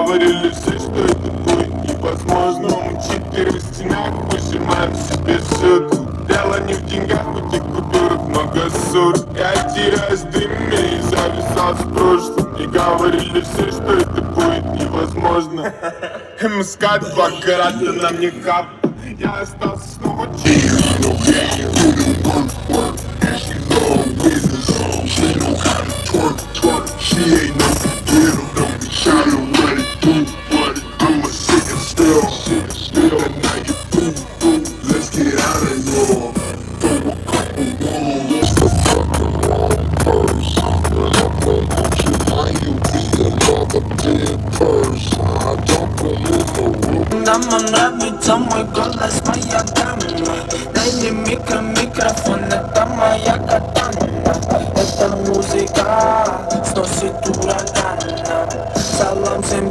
говорили все, что это будет невозможно. Но мы четыре в стенах выжимаем себе ссылку. Дело не в деньгах, хоть и купюрах много сотен. Я теряюсь в дыме и зависал с прошлым. И говорили все, что это будет невозможно. МСК 2 карата на мне кап. Я остался снова чист. She ain't no computer, don't be trying to run it through. I'm a chicken still, and now you through. Let's get out of here. Throw a couple walls. The fucking wrong person, and I'm gonna put you mind you be another dead person. I don't go in the room. Нам нравится мой голос, моя дама. Дай мне микрофон, это моя катана. Эта музыка сносит ураган. Салам всем